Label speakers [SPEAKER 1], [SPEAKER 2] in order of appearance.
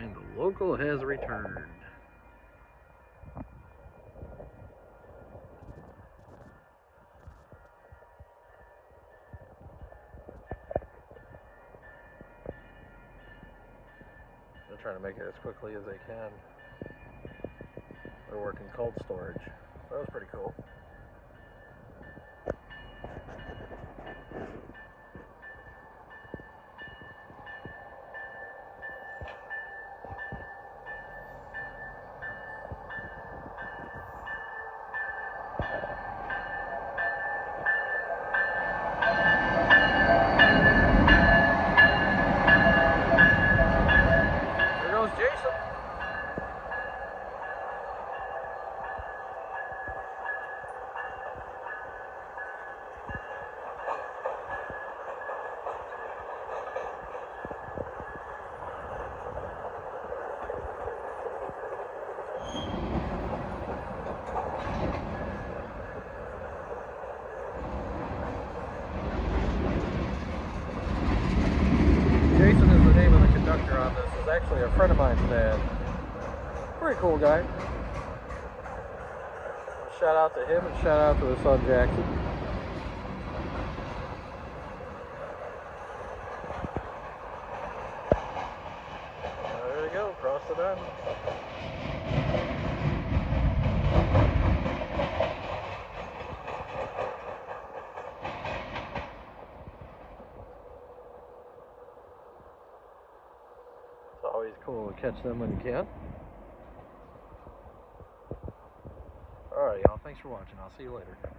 [SPEAKER 1] And the local has returned. They're trying to make it as quickly as they can. They're working cold storage. So that was pretty cool. Jason. Jason is the name of the conductor on this. It's actually a friend of mine's dad. Pretty cool guy. Shout out to him and shout out to his son Jackson. There we go, across the diamond. It's always cool to catch them when you can. Alright, y'all. Thanks for watching. I'll see you later.